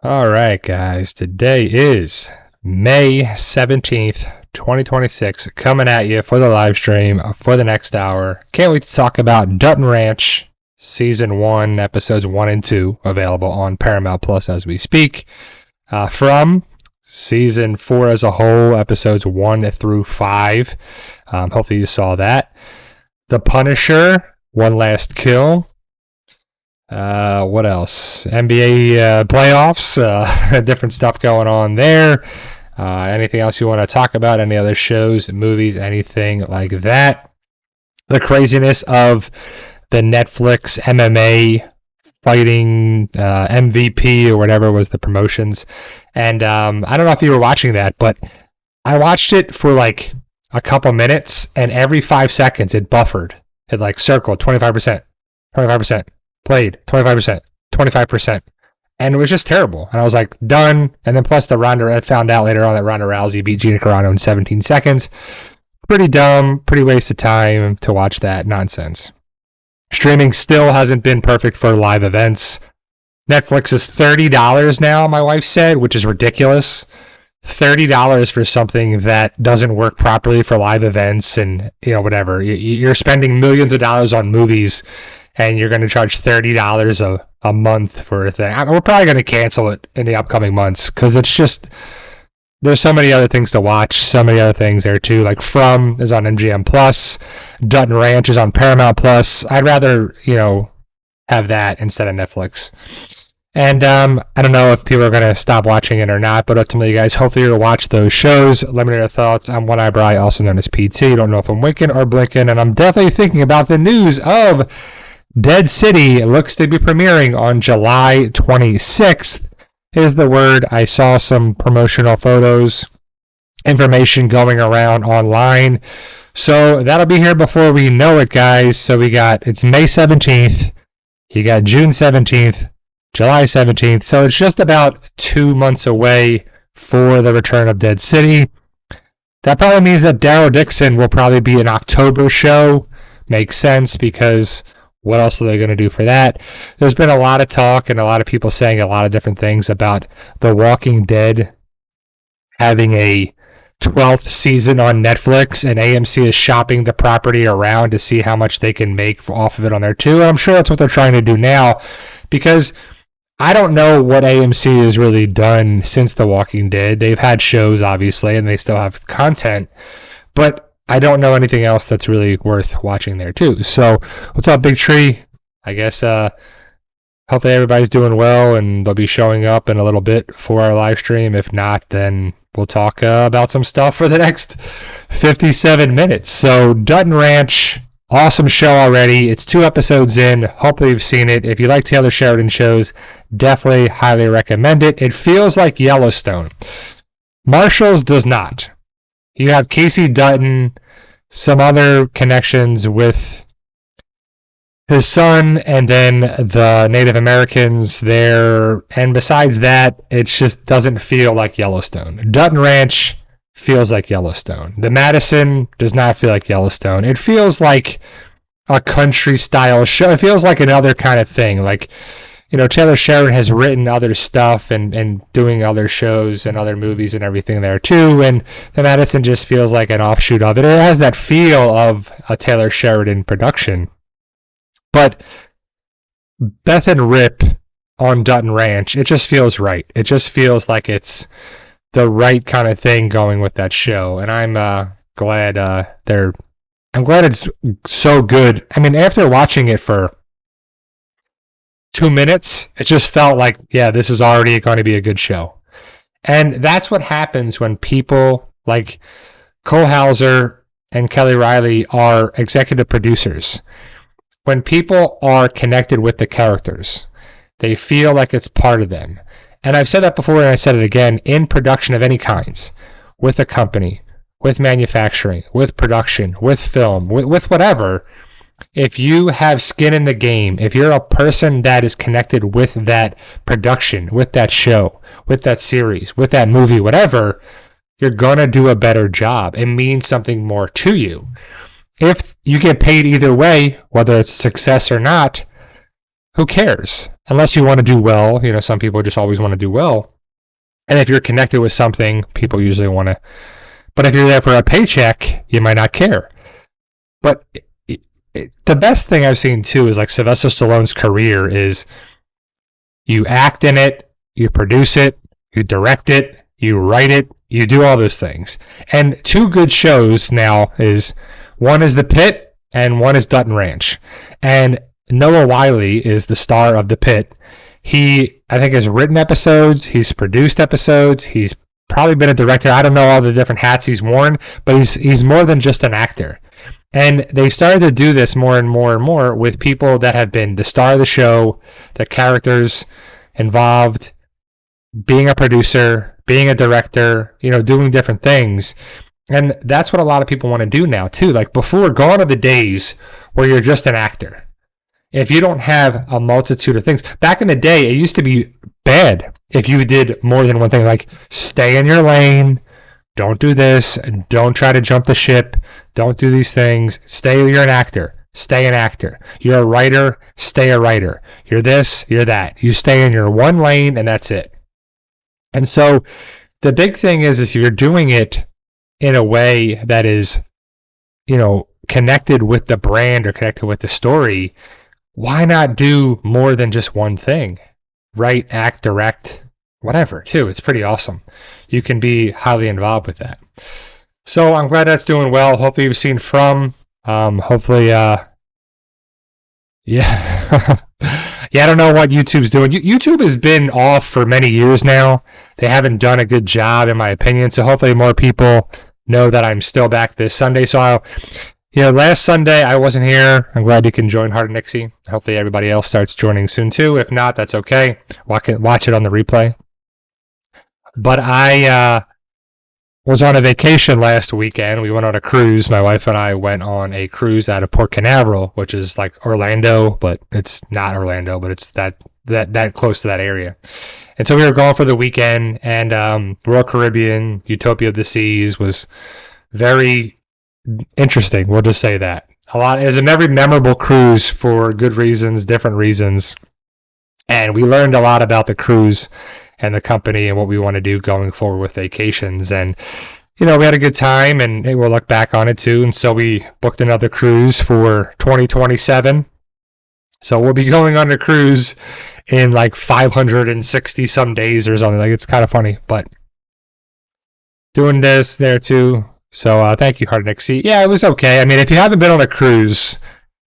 All right, guys. Today is May 17th, 2026, coming at you for the live stream for the next hour. Can't wait to talk about Dutton Ranch Season 1, Episodes 1 and 2, available on Paramount Plus as we speak. From Season 4 as a whole, Episodes 1 through 5. Hopefully you saw that. The Punisher, One Last Kill. What else? NBA playoffs, different stuff going on there. Anything else you want to talk about? Any other shows, movies, anything like that? The craziness of the Netflix MMA fighting MVP or whatever was the promotions. And I don't know if you were watching that, but I watched it for like a couple minutes, and every 5 seconds it buffered. It like circled 25%, 25%. Played 25%, 25%, and it was just terrible. And I was like, done. And then plus I found out later on that Ronda Rousey beat Gina Carano in 17 seconds. Pretty dumb, pretty waste of time to watch that nonsense. Streaming still hasn't been perfect for live events. Netflix is $30 now, my wife said, which is ridiculous. $30 for something that doesn't work properly for live events and, whatever. You're spending millions of dollars on movies, and you're going to charge $30 a month for a thing. We're probably going to cancel it in the upcoming months because it's just, there's so many other things to watch, so many other things there too. Like From is on MGM Plus, Dutton Ranch is on Paramount Plus. I'd rather, have that instead of Netflix. And I don't know if people are going to stop watching it or not, but ultimately, guys, hopefully you'll watch those shows. Let me know your thoughts. I'm One Eyebrow, also known as PT. Don't know if I'm winking or blinking, and I'm definitely thinking about the news of Dead City. Looks to be premiering on July 26th is the word. I saw some promotional photos, information going around online. So that'll be here before we know it, guys. So it's May 17th. You got June 17th, July 17th. So it's just about 2 months away for the return of Dead City. That probably means that Daryl Dixon will probably be an October show. Makes sense because what else are they going to do for that? There's been a lot of talk and a lot of people saying a lot of different things about The Walking Dead having a 12th season on Netflix, and AMC is shopping the property around to see how much they can make off of it on there too. And I'm sure that's what they're trying to do now, because I don't know what AMC has really done since The Walking Dead. They've had shows, obviously, and they still have content, but I don't know anything else that's really worth watching there too. So, what's up, Big Tree? I guess hopefully everybody's doing well, and they'll be showing up in a little bit for our live stream. If not, then we'll talk about some stuff for the next 57 minutes. So, Dutton Ranch, awesome show already. It's 2 episodes in. Hopefully you've seen it. If you like Taylor Sheridan shows, definitely highly recommend it. It feels like Yellowstone. Marshall's does not. You have Casey Dutton, some other connections with his son, and then the Native Americans there. And besides that, it just doesn't feel like Yellowstone. Dutton Ranch feels like Yellowstone. The Madison does not feel like Yellowstone. It feels like a country-style show. It feels like another kind of thing. Like, Taylor Sheridan has written other stuff and doing other shows and other movies and everything there too, and the Madison just feels like an offshoot of it. It has that feel of a Taylor Sheridan production. But Beth and Rip on Dutton Ranch, it just feels right. It just feels like it's the right kind of thing going with that show, and I'm glad I'm glad it's so good. I mean, after watching it for 2 minutes, it just felt like, yeah, this is already going to be a good show. And that's what happens when people like Cole Hauser and Kelly Riley are executive producers. When people are connected with the characters, they feel like it's part of them. And I've said that before, and I said it again, in production of any kinds, with a company, with manufacturing, with production, with film, with whatever, if you have skin in the game, if you're a person that is connected with that production, with that show, with that series, with that movie, whatever, you're going to do a better job. It means something more to you. If you get paid either way, whether it's success or not, who cares? Unless you want to do well, some people just always want to do well. And if you're connected with something, people usually want to. But if you're there for a paycheck, you might not care. But the best thing I've seen too is like Sylvester Stallone's career is you act in it, you produce it, you direct it, you write it, you do all those things. And two good shows now is one is The Pit and one is Dutton Ranch. And Noah Wyle is the star of The Pit. He, I think, has written episodes, he's produced episodes, he's probably been a director. I don't know all the different hats he's worn, but he's more than just an actor. And they started to do this more and more and more with people that have been the star of the show, the characters involved, being a producer, being a director, doing different things. And that's what a lot of people want to do now too. Like before, gone are the days where you're just an actor. If you don't have a multitude of things. Back in the day, it used to be bad if you did more than one thing. Like stay in your lane, don't do this, don't try to jump the ship, don't do these things. You're an actor. Stay an actor. You're a writer, stay a writer. You're this, you're that. You stay in your one lane and that's it. And so the big thing is if you're doing it in a way that is, connected with the brand or connected with the story, why not do more than just one thing? Write, act, direct, whatever, too. It's pretty awesome. You can be highly involved with that. So I'm glad that's doing well. Hopefully you've seen From. Hopefully, yeah. Yeah, I don't know what YouTube's doing. YouTube has been off for many years now. They haven't done a good job, in my opinion. So hopefully more people know that I'm still back this Sunday. So last Sunday I wasn't here. I'm glad you can join Hard and Nixie. Hopefully everybody else starts joining soon too. If not, that's okay. Watch it on the replay. But I was on a vacation last weekend. We went on a cruise. My wife and I went on a cruise out of Port Canaveral, which is like Orlando, but it's not Orlando, but it's that close to that area. And so we were gone for the weekend, and Royal Caribbean, Utopia of the Seas was very interesting. We'll just say that. It was a very memorable cruise for good reasons, different reasons. And we learned a lot about the cruise and the company and what we want to do going forward with vacations. And, we had a good time and we'll look back on it too. And so we booked another cruise for 2027. So we'll be going on a cruise in like 560 some days or something. Like it's kind of funny, but doing this there too. So thank you, Hard Nixie. Yeah, it was okay. I mean, if you haven't been on a cruise,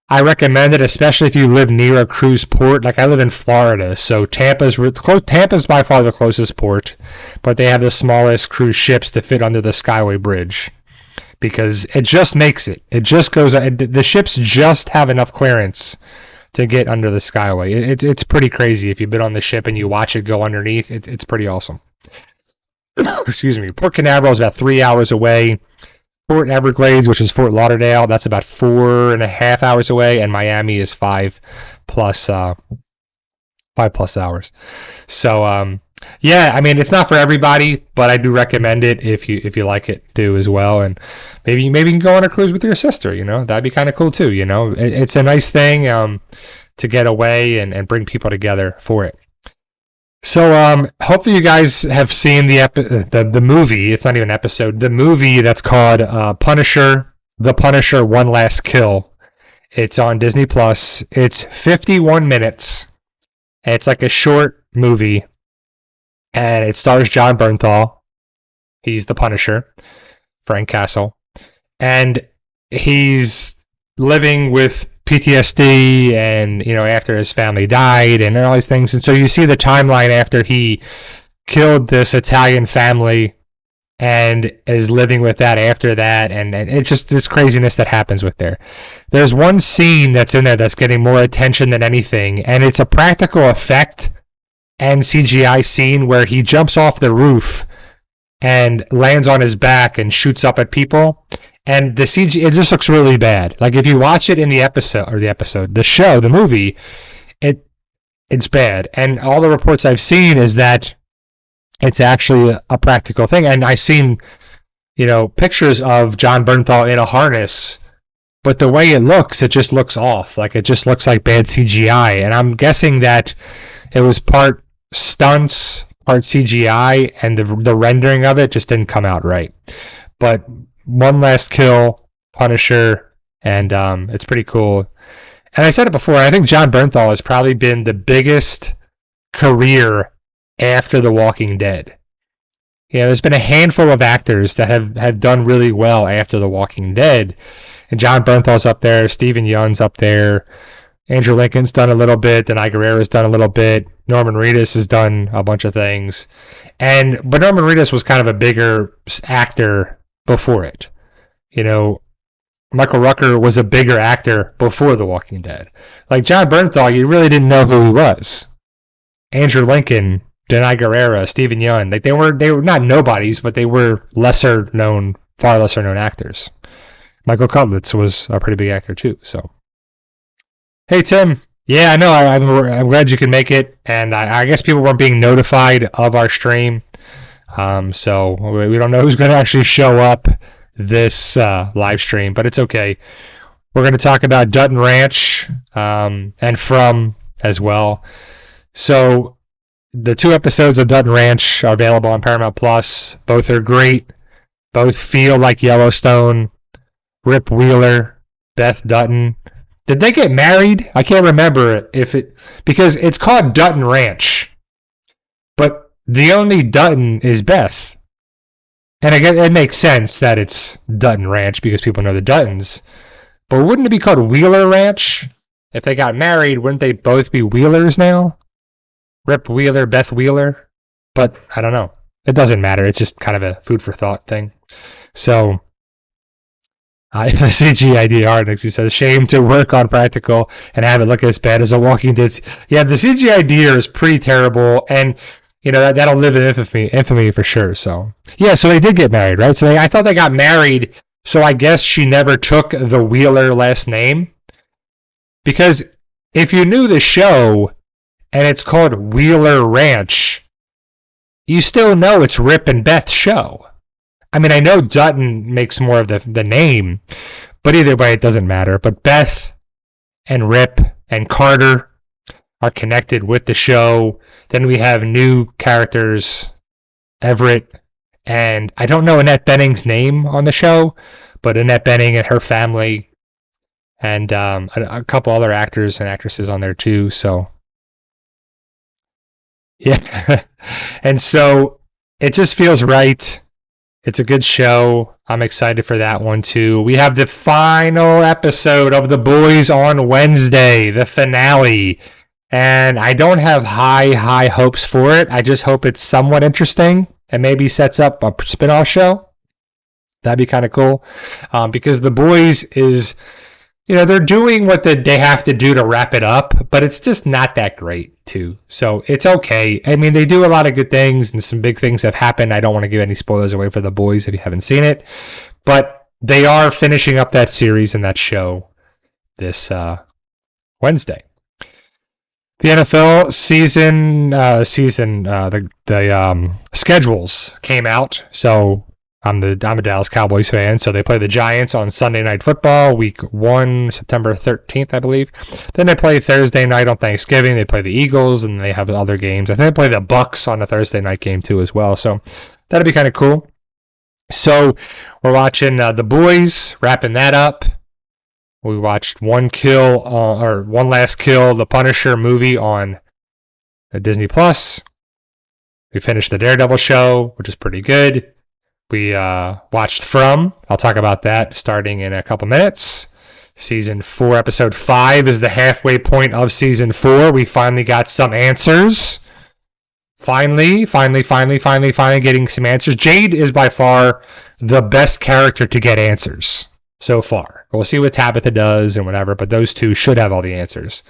I recommend it, especially if you live near a cruise port. Like I live in Florida, so Tampa's by far the closest port, but they have the smallest cruise ships to fit under the Skyway Bridge because it just makes it. It just goes. The ships just have enough clearance to get under the Skyway. It's pretty crazy if you've been on the ship and you watch it go underneath. It's pretty awesome. Excuse me. Port Canaveral is about 3 hours away. Port Everglades, which is Fort Lauderdale, that's about 4.5 hours away, and Miami is 5 plus hours. So yeah, I mean it's not for everybody, but I do recommend it if you like it too as well. And maybe you can go on a cruise with your sister. That'd be kind of cool too. It's a nice thing to get away and bring people together for it. So hopefully you guys have seen the movie. It's not even an episode. The movie that's called Punisher, The Punisher: One Last Kill. It's on Disney Plus. It's 51 minutes. It's like a short movie, and it stars Jon Bernthal. He's the Punisher, Frank Castle, and he's living with PTSD and after his family died and all these things. And so you see the timeline after he killed this Italian family and is living with that after that, and it's just this craziness that happens with there. There's one scene that's in there that's getting more attention than anything, and it's a practical effect and CGI scene where he jumps off the roof and lands on his back and shoots up at people. And the CG, it just looks really bad. Like if you watch it in the movie, it's bad. And all the reports I've seen is that it's actually a practical thing. And I've seen, pictures of Jon Bernthal in a harness but the way it just looks off. Like, it just looks like bad CGI. And I'm guessing that it was part stunts, part CGI, and the rendering of it just didn't come out right. But One Last Kill, Punisher, and it's pretty cool. And I said it before, I think Jon Bernthal has probably been the biggest career after The Walking Dead. There's been a handful of actors that have done really well after The Walking Dead. And Jon Bernthal's up there, Steven Yeun's up there, Andrew Lincoln's done a little bit, Denai Guerrero's done a little bit, Norman Reedus has done a bunch of things. But Norman Reedus was kind of a bigger actor before it. Michael Rooker was a bigger actor before The Walking Dead. Like Jon Bernthal, you really didn't know who he was. Andrew Lincoln, Denai Guerrero, Steven Yeun, like they were not nobodies, but they were far lesser known actors. Michael Cutlitz was a pretty big actor too. So, hey Tim, yeah, I know. I'm glad you could make it, and I guess people weren't being notified of our stream, so we don't know who's going to actually show up this live stream, but it's okay. We're going to talk about Dutton Ranch and From as well. So the 2 episodes of Dutton Ranch are available on Paramount Plus. Both are great. Both feel like Yellowstone. Rip Wheeler, Beth Dutton. Did they get married? I can't remember because it's called Dutton Ranch, but the only Dutton is Beth. And again, it makes sense that it's Dutton Ranch because people know the Duttons. But wouldn't it be called Wheeler Ranch? If they got married, wouldn't they both be Wheelers now? Rip Wheeler, Beth Wheeler? But I don't know. It doesn't matter. It's just kind of a food for thought thing. So, the CGIDR, Nixie says, shame to work on practical and have it look as bad as a Walking Dead. Yeah, the CGIDR is pretty terrible, and that'll live in infamy for sure. So yeah, so they did get married, right? So I thought they got married. So I guess she never took the Wheeler last name, because if you knew the show and it's called Wheeler Ranch, you still know it's Rip and Beth's show. I mean, I know Dutton makes more of the name, but either way, it doesn't matter. But Beth and Rip and Carter are connected with the show. Then we have new characters, Everett, and I don't know Annette Bening's name on the show, but Annette Bening and her family, and a couple other actors and actresses on there too. So, yeah. And so it just feels right. It's a good show. I'm excited for that one too. We have the final episode of The Boys on Wednesday, the finale. And I don't have high hopes for it. I just hope it's somewhat interesting and maybe sets up a spin-off show. That'd be kind of cool. Because The Boys is, they're doing what they have to do to wrap it up, but it's just not that great too. So it's okay. I mean, they do a lot of good things and some big things have happened. I don't want to give any spoilers away for The Boys if you haven't seen it. But they are finishing up that series and that show this Wednesday. The NFL the schedules came out. So I'm a Dallas Cowboys fan. So they play the Giants on Sunday Night Football, Week 1, September 13th, I believe. Then they play Thursday night on Thanksgiving. They play the Eagles, and they have other games. I think they play the Bucks on a Thursday night game too as well. So that'll be kind of cool. So we're watching The Boys, wrapping that up. We watched One Last Kill, the Punisher movie on Disney Plus. We finished the Daredevil show, which is pretty good. We watched From. I'll talk about that starting in a couple minutes. Season 4, Episode 5 is the halfway point of Season 4. We finally got some answers. Finally getting some answers. Jade is by far the best character to get answers so far. We'll see what Tabitha does and whatever, but those two should have all the answers.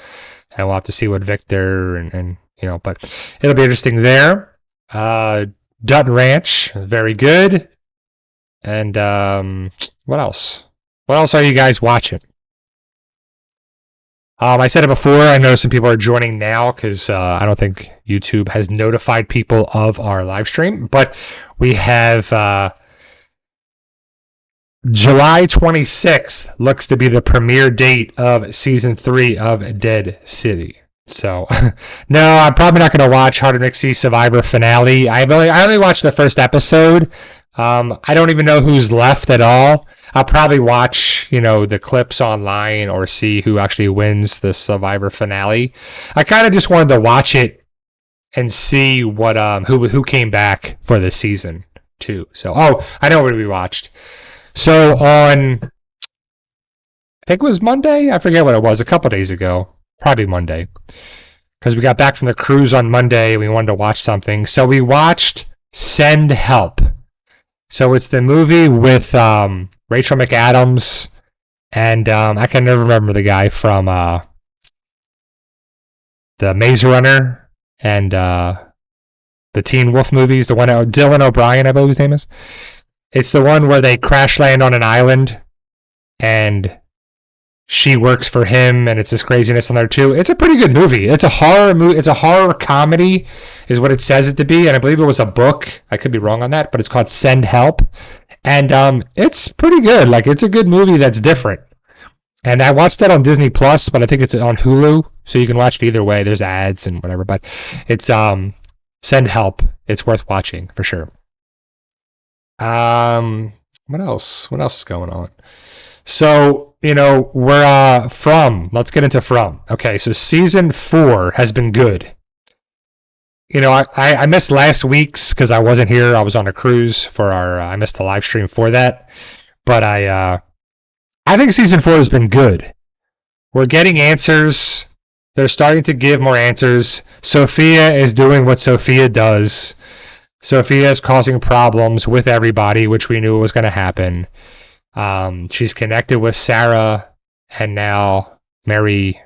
And we'll have to see what Victor and but it'll be interesting there. Dutton Ranch, very good. And what else? What else are you guys watching? I said it before. I know some people are joining now because I don't think YouTube has notified people of our live stream. But we have July 26th looks to be the premiere date of season 3 of Dead City. So, no, I'm probably not going to watch Hard to Nixie Survivor finale. I only watched the first episode. I don't even know who's left at all. I'll probably watch, the clips online or see who actually wins the Survivor finale. I kind of just wanted to watch it and see what who came back for this season too. So, I know what we watched. So on, I think it was Monday. I forget what it was. A couple days ago, probably Monday, because we got back from the cruise on Monday and we wanted to watch something. So we watched Send Help. So it's the movie with Rachel McAdams and I can never remember the guy from the Maze Runner and the Teen Wolf movies. The one Dylan O'Brien, I believe his name is. It's the one where they crash land on an island and she works for him and it's this craziness on there too. It's a pretty good movie. It's a horror movie. It's a horror comedy is what it says it to be. And I believe it was a book. I could be wrong on that, but it's called Send Help. And it's pretty good. Like, it's a good movie that's different. And I watched that on Disney Plus, but I think it's on Hulu. So you can watch it either way. There's ads and whatever, but it's Send Help. It's worth watching for sure. What else? What else is going on? So, we're let's get into From. Okay, so season 4 has been good. I missed last week's because I wasn't here. I was on a cruise for I missed the live stream for that. But I think season 4 has been good. We're getting answers. They're starting to give more answers. Sophia is doing what Sophia does. Sophia is causing problems with everybody, which we knew was going to happen. She's connected with Sarah and now Mary.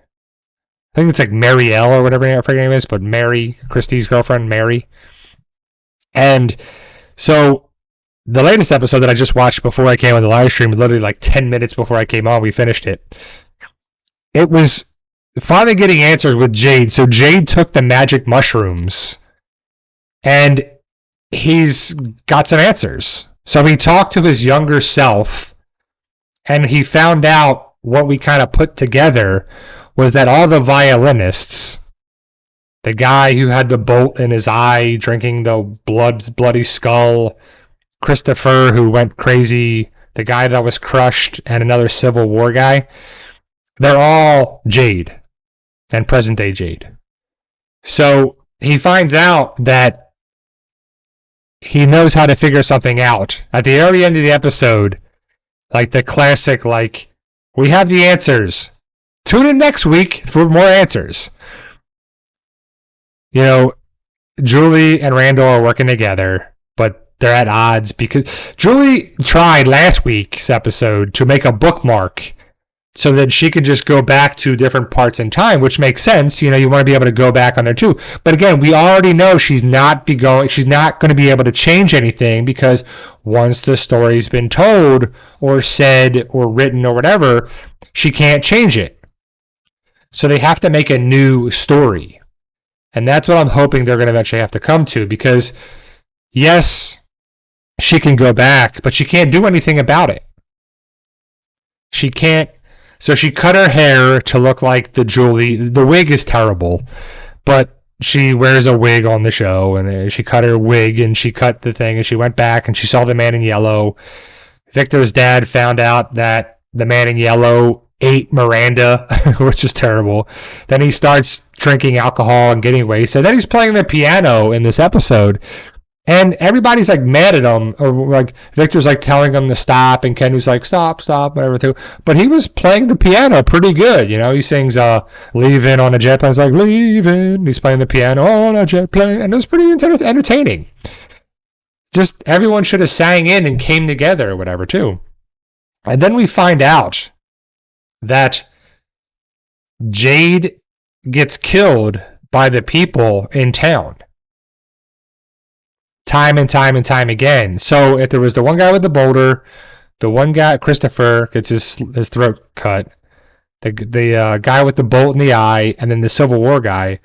I think it's like Marielle or whatever her name is, but Mary, Christy's girlfriend, Mary. And so the latest episode that I just watched before I came on the live stream, literally like 10 minutes before I came on, we finished it. It was finally getting answers with Jade. So Jade took the magic mushrooms and he's got some answers. So he talked to his younger self and he found out what we kind of put together was that all the violinists, the guy who had the bolt in his eye, drinking the bloody skull, Christopher who went crazy, the guy that was crushed, and another Civil War guy, they're all Jade and present-day Jade. So he finds out that he knows how to figure something out. At the very end of the episode, like the classic, like, we have the answers. Tune in next week for more answers. Julie and Randall are working together, but they're at odds because Julie tried last week's episode to make a bookmark so that she could just go back to different parts in time, which makes sense. You want to be able to go back on there too. But again, we already know she's not going to be able to change anything because once the story's been told or said or written or whatever, she can't change it. So they have to make a new story. And that's what I'm hoping they're going to eventually have to come to because, yes, she can go back, but she can't do anything about it. She can't. So she cut her hair to look like the Julie. The wig is terrible, but she wears a wig on the show, and she cut her wig, and she cut the thing, and she went back, and she saw the man in yellow. Victor's dad found out that the man in yellow ate Miranda, which is terrible. Then he starts drinking alcohol and getting wasted. Then he's playing the piano in this episode. And everybody's like mad at him, or like Victor's like telling him to stop, and Kenny's like stop, whatever too. But he was playing the piano pretty good, He sings "Leaving on a Jet Plane." He's like leaving. He's playing the piano on a jet plane, and it was pretty entertaining. Just everyone should have sang in and came together, or whatever too. And then we find out that Jade gets killed by the people in town. Time and time and time again. So if there was the one guy with the boulder, the one guy, Christopher, gets his throat cut, the guy with the bolt in the eye, and then the Civil War guy,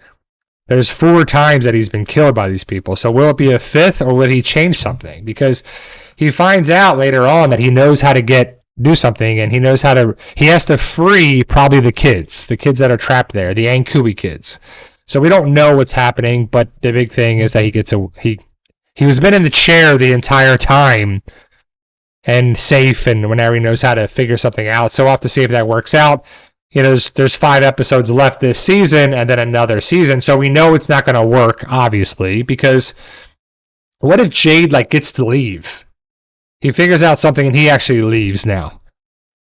there's 4 times that he's been killed by these people. So will it be a 5th, or will he change something? Because he finds out later on that he knows how to do something, and he has to free probably the kids that are trapped there, the Ankui kids. So we don't know what's happening, but the big thing is that he was been in the chair the entire time and safe, and whenever he knows how to figure something out. So we'll have to see if that works out. There's 5 episodes left this season and then another season, so we know it's not going to work, obviously, because what if Jade gets to leave? He figures out something and he actually leaves now.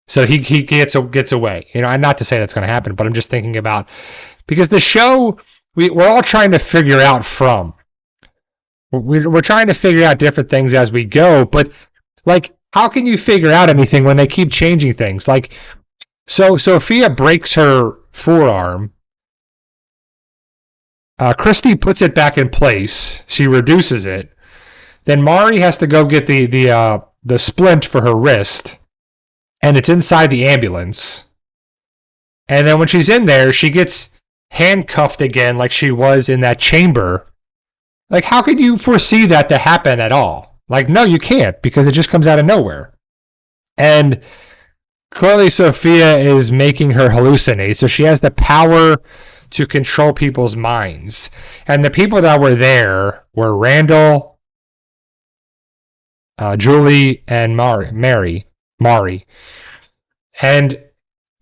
So he gets away. Not to say that's going to happen, but I'm just thinking about, because the show, we're all trying to figure out we're trying to figure out different things as we go, but how can you figure out anything when they keep changing things? So Sophia breaks her forearm. Christy puts it back in place. She reduces it. Then Mari has to go get the splint for her wrist, and it's inside the ambulance. And then when she's in there, she gets handcuffed again like she was in that chamber. How could you foresee that to happen at all? No, you can't, because it just comes out of nowhere. And clearly Sophia is making her hallucinate, so she has the power to control people's minds. And the people that were there were Randall, Julie, and Mari. And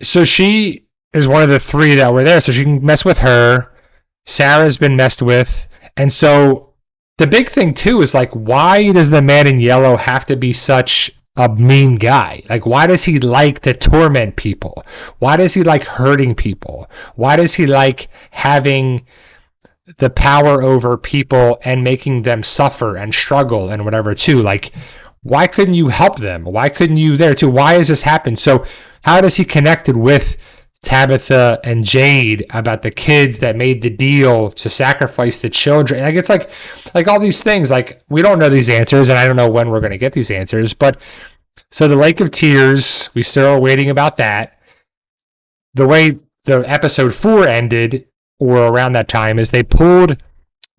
so she is one of the 3 that were there, so she can mess with her. Sarah's been messed with. And so the big thing, too, is why does the man in yellow have to be such a mean guy? Why does he like to torment people? Why does he like hurting people? Why does he like having the power over people and making them suffer and struggle and whatever, too? Why couldn't you help them? Why couldn't you there, too? Why has this happened? So how does he connected with Tabitha and Jade about the kids that made the deal to sacrifice the children? It's like all these things. We don't know these answers, and I don't know when we're going to get these answers. But so the Lake of Tears, we still are waiting about that. The way the episode 4 ended, or around that time, is they pulled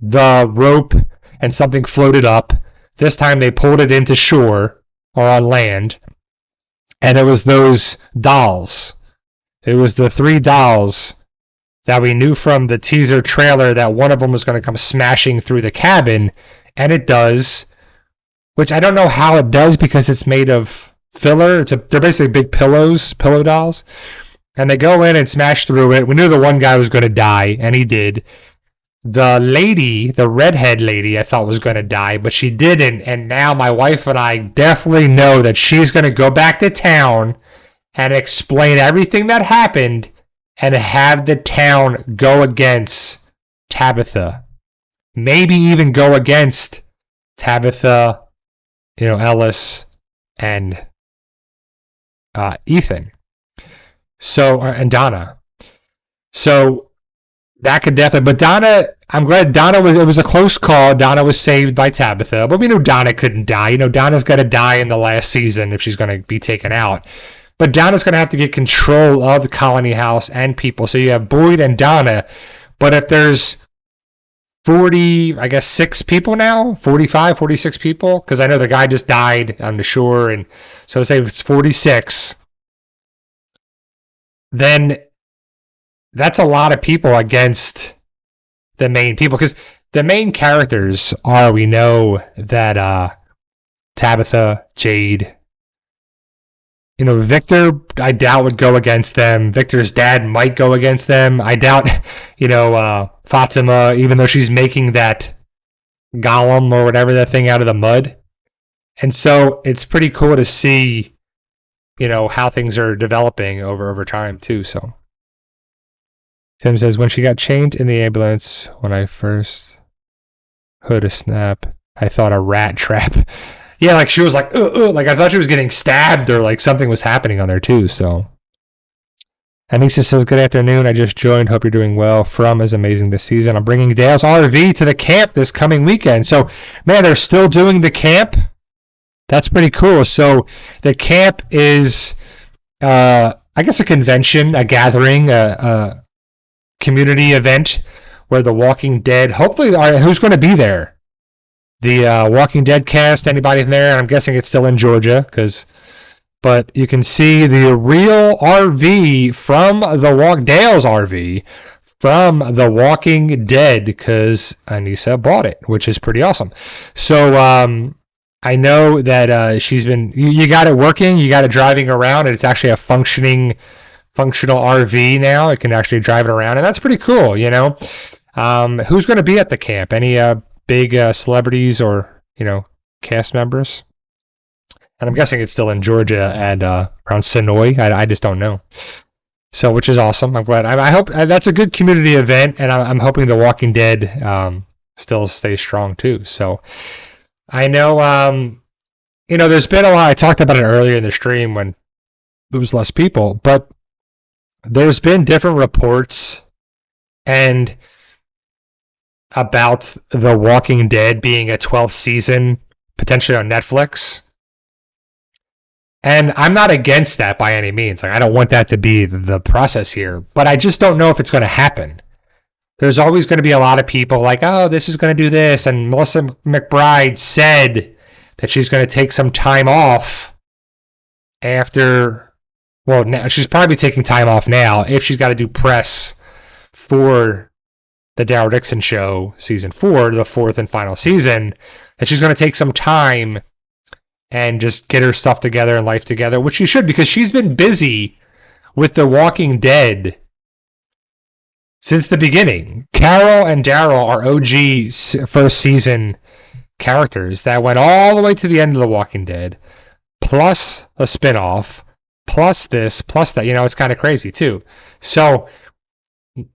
the rope and something floated up. This time they pulled it into shore or on land, and it was those dolls. It was the 3 dolls that we knew from the teaser trailer that one of them was going to come smashing through the cabin, and it does, which I don't know how it does because it's made of filler. They're basically big pillow dolls, and they go in and smash through it. We knew the one guy was going to die, and he did. The lady, the redhead lady, I thought was going to die, but she didn't, and now my wife and I definitely know that she's going to go back to town and explain everything that happened and have the town go against Tabitha. Maybe even go against Tabitha, Ellis, and Ethan. And Donna. So that could definitely, but Donna, I'm glad it was a close call. Donna was saved by Tabitha, but we knew Donna couldn't die. Donna's got to die in the last season if she's going to be taken out. But Donna's going to have to get control of the Colony House and people. So you have Boyd and Donna. But if there's 6 people now, 45, 46 people, because I know the guy just died on the shore, and so say it's 46, then that's a lot of people against the main people. Because the main characters are, we know that Tabitha, Jade, Victor, I doubt would go against them. Victor's dad might go against them. I doubt, Fatima, even though she's making that golem or whatever that thing out of the mud. And so it's pretty cool to see, how things are developing over time too. So Tim says, when she got chained in the ambulance, when I first heard a snap, I thought a rat trap. Yeah, she was I thought she was getting stabbed or something was happening on there too. So Anissa says, good afternoon. I just joined. Hope you're doing well. From is amazing this season. I'm bringing Dale's RV to the camp this coming weekend. So, man, they're still doing the camp. That's pretty cool. So the camp is, I guess, a convention, a gathering, a community event where The Walking Dead, hopefully, who's going to be there? the Walking Dead cast. Anybody there? I'm guessing it's still in Georgia, but you can see the real RV from Dale's RV from The Walking Dead, because Anissa bought it, which is pretty awesome. So I know that she's been. You got it working. You got it driving around, and it's actually a functional RV now. It can actually drive it around, and that's pretty cool. Who's going to be at the camp? Any big celebrities or cast members? And I'm guessing it's still in Georgia and around Sonoy. I just don't know. So, which is awesome. I'm glad. I hope that's a good community event, and I'm hoping The Walking Dead still stays strong too. So, I know, there's been a lot. I talked about it earlier in the stream when there was less people, but there's been different reports and about The Walking Dead being a 12th season potentially on Netflix. And I'm not against that by any means. Like, I don't want that to be the process here, but I just don't know if it's going to happen. There's always going to be a lot of people like, oh, this is going to do this. And Melissa McBride said that she's going to take some time off after, well, now, she's probably taking time off now if she's got to do press for the Daryl Dixon Show season 4, the 4th and final season, that she's going to take some time and just get her stuff together and life together, which she should, because she's been busy with The Walking Dead since the beginning. Carol and Daryl are OG first season characters that went all the way to the end of The Walking Dead, plus a spinoff, plus this, plus that. It's kind of crazy too. So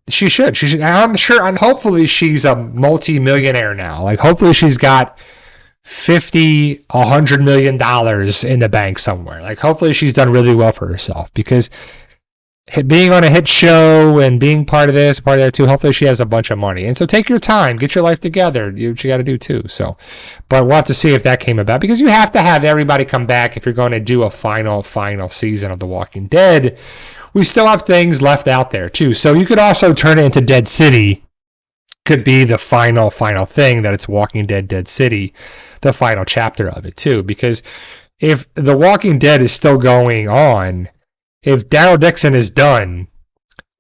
she should. I'm sure, and hopefully she's a multi-millionaire now. Like, hopefully she's got $100 million in the bank somewhere. Like, hopefully she's done really well for herself, because being on a hit show and being part of this, part of that too, hopefully she has a bunch of money. And so take your time, get your life together, do what you got to do too. So, but we'll have to see if that came about, because you have to have everybody come back if you're going to do a final season of The Walking Dead. We still have things left out there too. So you could also turn it into Dead City. Could be the final thing, that it's Walking Dead City, the final chapter of it too. Because if The Walking Dead is still going on, if Daryl Dixon is done,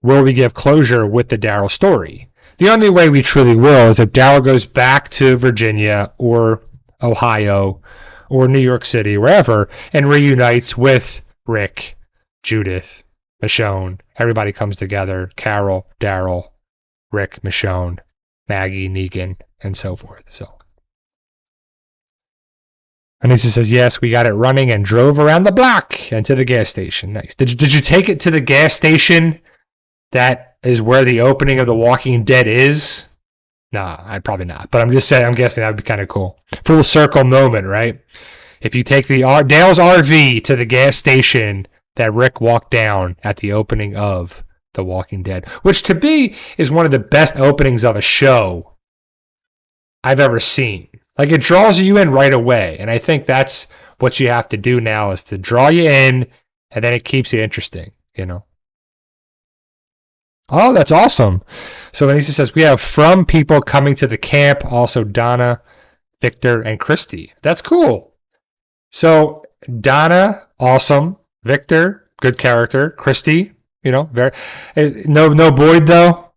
will we give closure with the Daryl story? The only way we truly will is if Daryl goes back to Virginia or Ohio or New York City, wherever, and reunites with Rick, Judith, Michonne. Everybody comes together. Carol, Daryl, Rick, Michonne, Maggie, Negan, and so forth. So, Anissa says, yes, we got it running and drove around the block and to the gas station. Nice. Did you take it to the gas station that is where the opening of The Walking Dead is? Nah, I'd probably not. But I'm just saying, I'm guessing that would be kind of cool. Full circle moment, right? If you take Dale's RV to the gas station that Rick walked down at the opening of The Walking Dead, which to me is one of the best openings of a show I've ever seen. Like, it draws you in right away, and I think that's what you have to do now, is to draw you in, and then it keeps you interesting, Oh, that's awesome. So Anissa says, we have from people coming to the camp, also Donna, Victor, and Christy. That's cool. So Donna, awesome. Victor, good character. Christy, very no Boyd though,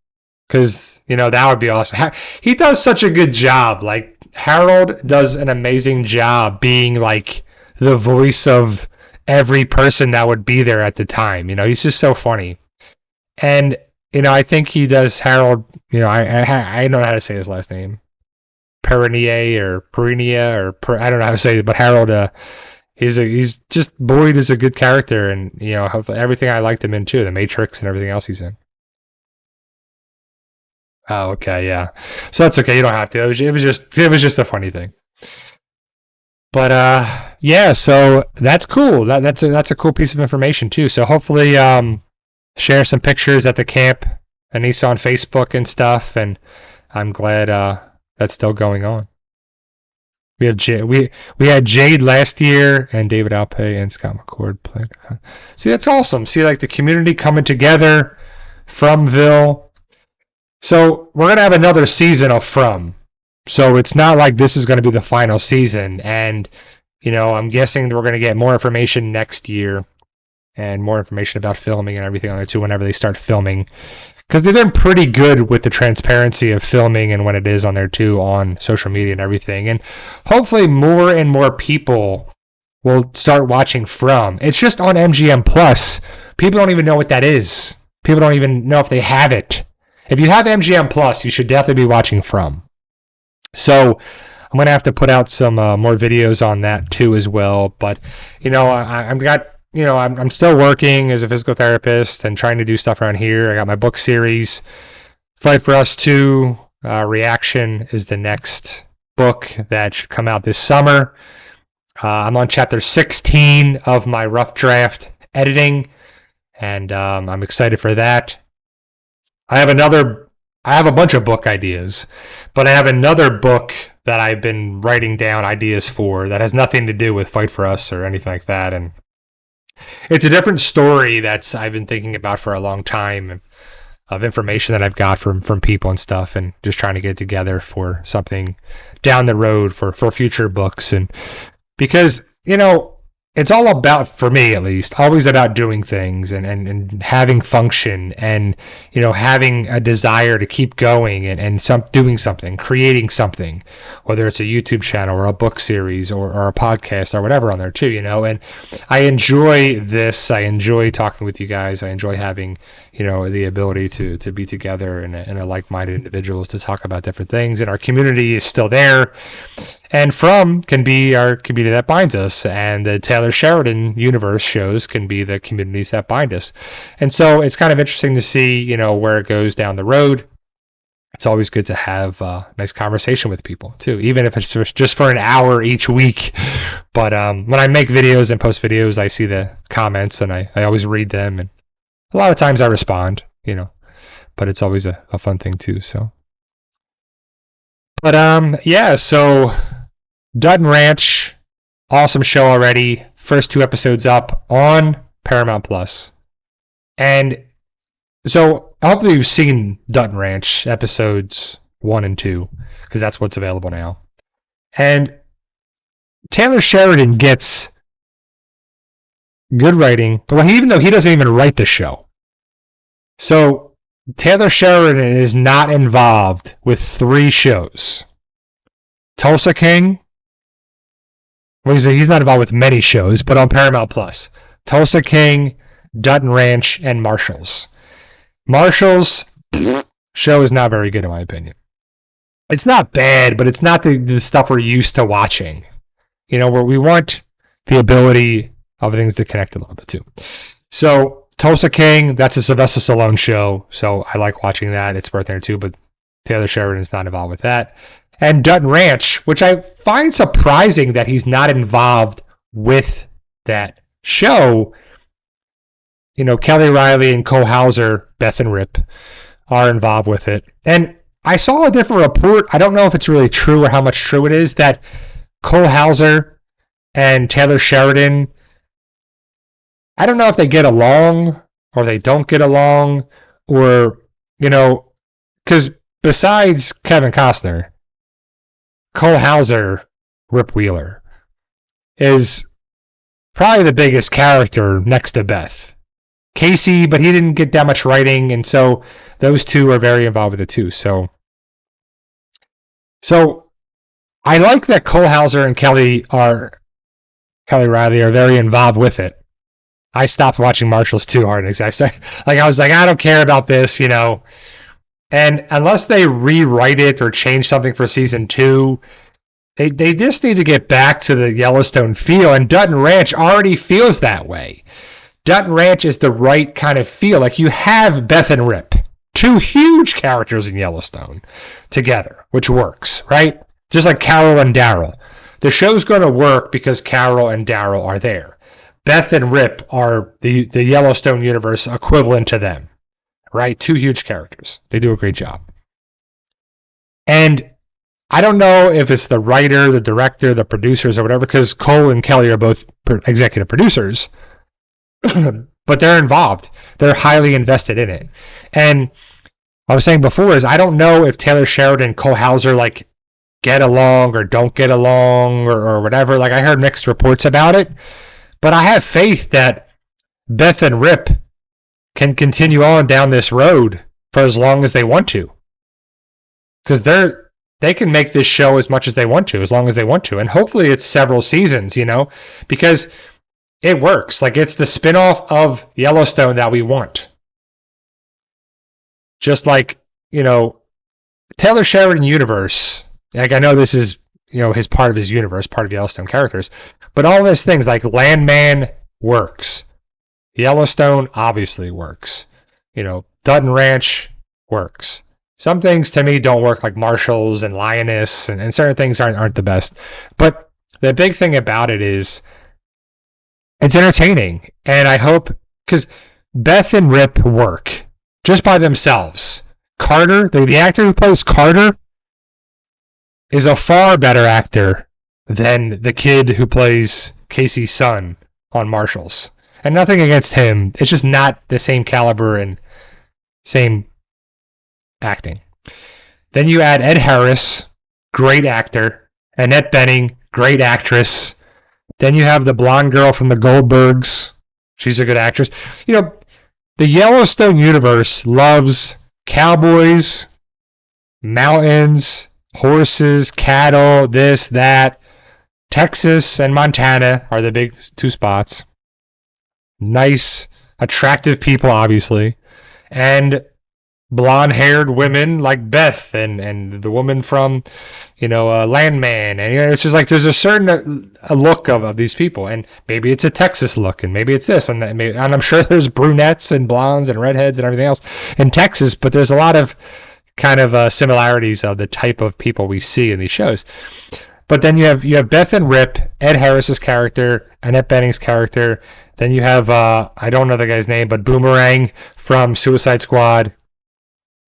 because that would be awesome. He does such a good job. Like, Harold does an amazing job being like the voice of every person that would be there at the time. He's just so funny, and I think he does Harold. I don't know how to say his last name, Perinia, I don't know how to say it, but Harold. He's just, Boyd is a good character, and everything I liked him in too, The Matrix and everything else he's in. Oh, okay, yeah. So that's okay. You don't have to. It was just a funny thing. But yeah. So that's cool. That's a cool piece of information too. So hopefully, share some pictures at the camp, Anissa on Facebook and stuff. And I'm glad that's still going on. We had Jade last year, and David Alpay and Scott McCord played. See, that's awesome. See, like, the community coming together, Fromville. So we're gonna have another season of From. So it's not like this is going to be the final season. And, I'm guessing that we're going to get more information next year and more information about filming and everything on there too whenever they start filming. Because they've been pretty good with the transparency of filming and when it is on there too on social media and everything. And hopefully more and more people will start watching From. It's just on MGM Plus. People don't even know what that is. People don't even know if they have it. If you have MGM Plus, you should definitely be watching From. So I'm gonna have to put out some more videos on that too as well. But I'm still working as a physical therapist and trying to do stuff around here. I got my book series, Fight for Us 2. Reaction is the next book that should come out this summer. I'm on chapter 16 of my rough draft editing, and I'm excited for that. I have a bunch of book ideas, but I have another book that I've been writing down ideas for that has nothing to do with Fight for Us or anything like that. And it's a different story that's I've been thinking about for a long time of information that I've got from people and stuff, and just trying to get it together for something down the road for future books. And because, it's all about, for me at least, always about doing things and having function and, having a desire to keep going and doing something, creating something, whether it's a YouTube channel or a book series or a podcast or whatever on there too, and I enjoy this. I enjoy talking with you guys. I enjoy having, the ability to be together and a like-minded individuals to talk about different things, and our community is still there. And From can be our community that binds us, and the Taylor Sheridan universe shows can be the communities that bind us. And so it's kind of interesting to see, where it goes down the road. It's always good to have a nice conversation with people, too, even if it's just for an hour each week. But when I make videos and post videos, I see the comments, and I always read them. And a lot of times I respond, but it's always a fun thing, too. So, but yeah, so Dutton Ranch, awesome show already. First 2 episodes up on Paramount Plus. And so hopefully you've seen Dutton Ranch episodes 1 and 2, because that's what's available now. And Taylor Sheridan gets good writing, but even though he doesn't even write the show. So Taylor Sheridan is not involved with 3 shows. Tulsa King. Well, he's not involved with many shows, but on Paramount Plus. Tulsa King, Dutton Ranch, and Marshals. Marshals show is not very good in my opinion. It's not bad, but it's not the stuff we're used to watching. Where we want the ability of things to connect a little bit too. So Tulsa King, that's a Sylvester Stallone show, so I like watching that. It's worth there too, but Taylor Sheridan is not involved with that. And Dutton Ranch, which I find surprising that he's not involved with that show. Kelly Riley and Cole Hauser, Beth and Rip, are involved with it. And I saw a different report. I don't know if it's really true or how much true it is, that Cole Hauser and Taylor Sheridan, I don't know if they get along or they don't get along, or, because besides Kevin Costner, Cole Hauser, Rip Wheeler, is probably the biggest character next to Beth. Casey, but he didn't get that much writing, and so those two are very involved with it too. So I like that Cole Hauser and Kelly Riley are very involved with it. I stopped watching Marshals too hard. I was like, I don't care about this, And unless they rewrite it or change something for season 2, they just need to get back to the Yellowstone feel, and Dutton Ranch already feels that way. Dutton Ranch is the right kind of feel. Like, you have Beth and Rip, 2 huge characters in Yellowstone, together, which works, right? Just like Carol and Daryl. The show's going to work because Carol and Daryl are there. Beth and Rip are the Yellowstone universe equivalent to them. Right? 2 huge characters. They do a great job. And I don't know if it's the writer, the director, the producers, or whatever, because Cole and Kelly are both executive producers, but they're involved. They're highly invested in it. And what I was saying before is I don't know if Taylor Sheridan and Cole Hauser get along or don't get along or whatever. Like, I heard mixed reports about it, but I have faith that Beth and Rip can continue on down this road for as long as they want to, because they can make this show as much as they want to, as long as they want to, and hopefully it's several seasons, because it works. Like, it's the spinoff of Yellowstone that we want. Just like, Taylor Sheridan universe. Like, I know this is, his part of his universe, part of Yellowstone characters, but all these things like Landman works. Yellowstone obviously works. Dutton Ranch works. Some things to me don't work, like Marshall's and Lioness, and certain things aren't the best. But the big thing about it is it's entertaining, and I hope, because Beth and Rip work just by themselves. Carter, the actor who plays Carter, is a far better actor than the kid who plays Casey's son on Marshall's. And nothing against him. It's just not the same caliber and same acting. Then you add Ed Harris, great actor. Annette Bening, great actress. Then you have the blonde girl from the Goldbergs. She's a good actress. The Yellowstone universe loves cowboys, mountains, horses, cattle, this, that. Texas and Montana are the big two spots. Nice, attractive people, obviously. And blonde-haired women like Beth and the woman from, Landman. And it's just like there's a certain look of these people. And maybe it's a Texas look, and maybe it's this. And I'm sure there's brunettes and blondes and redheads and everything else in Texas, but there's a lot of kind of similarities of the type of people we see in these shows. But then you have Beth and Rip, Ed Harris's character, Annette Bening's character. Then you have, I don't know the guy's name, but Boomerang from Suicide Squad.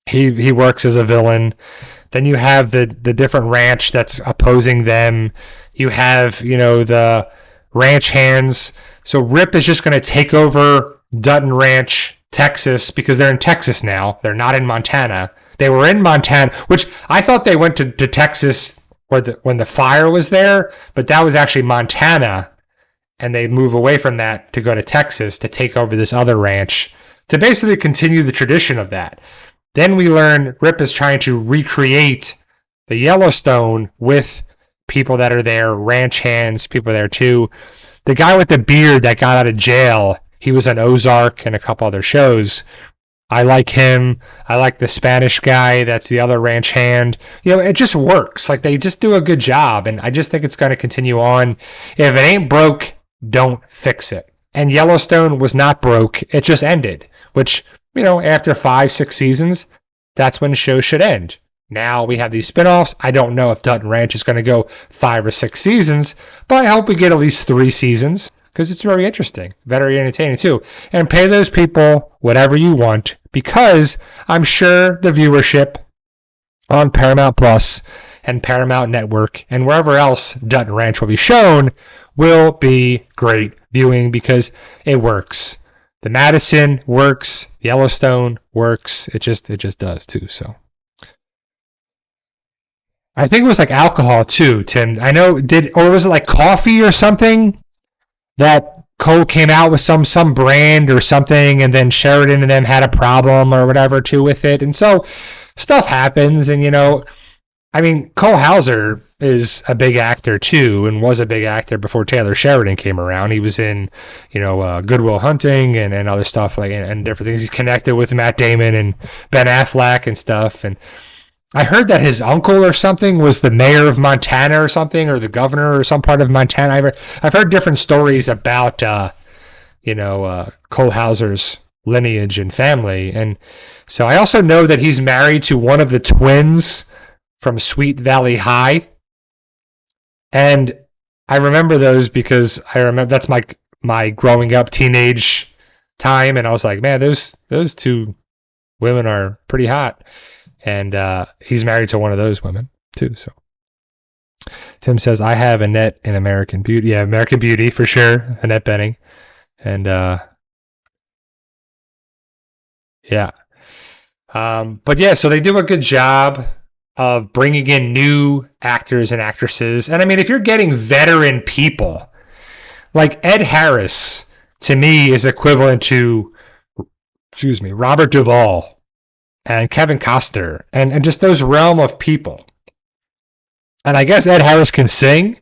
He works as a villain. Then you have the different ranch that's opposing them. You have, the ranch hands. So Rip is just going to take over Dutton Ranch, Texas, because they're in Texas now. They're not in Montana. They were in Montana, which I thought they went to Texas when the fire was there, but that was actually Montana. And they move away from that to go to Texas to take over this other ranch to basically continue the tradition of that. Then we learn Rip is trying to recreate the Yellowstone with people that are there, ranch hands, people there too. The guy with the beard that got out of jail, he was on Ozark and a couple other shows. I like him. I like the Spanish guy that's the other ranch hand. It just works. Like, they just do a good job, and I just think it's going to continue on. If it ain't broke, don't fix it. And Yellowstone was not broke. It just ended, which, after 5-6 seasons, that's when shows should end. Now we have these spinoffs. I don't know if Dutton Ranch is going to go 5 or 6 seasons, but I hope we get at least 3 seasons because it's very interesting, very entertaining too. And pay those people whatever you want, because I'm sure the viewership on Paramount Plus and Paramount Network and wherever else Dutton Ranch will be shown will be great viewing because it works. The Madison works, Yellowstone works. It just does too. So I think it was like alcohol too, Tim. I know or was it like coffee or something that Cole came out with some brand or something, and then Sheridan and them had a problem or whatever too with it, and so stuff happens. And Cole Hauser is a big actor too, and was a big actor before Taylor Sheridan came around. He was in, Good Will Hunting and other stuff and different things. He's connected with Matt Damon and Ben Affleck and stuff. And I heard that his uncle or something was the mayor of Montana or something, or the governor or some part of Montana. I've heard different stories about, Cole Hauser's lineage and family. And so I also know that he's married to one of the twins from Sweet Valley High. And I remember those because that's my growing up teenage time. And I was like, man, those two women are pretty hot. And he's married to one of those women too. So Tim says, I have Annette in American Beauty. Yeah, American Beauty for sure. Annette Bening. And yeah. But yeah, so they do a good job. of bringing in new actors and actresses. And I mean, if you're getting veteran people, like Ed Harris, to me, is equivalent to, Robert Duvall and Kevin Costner, and just those realm of people. And I guess Ed Harris can sing,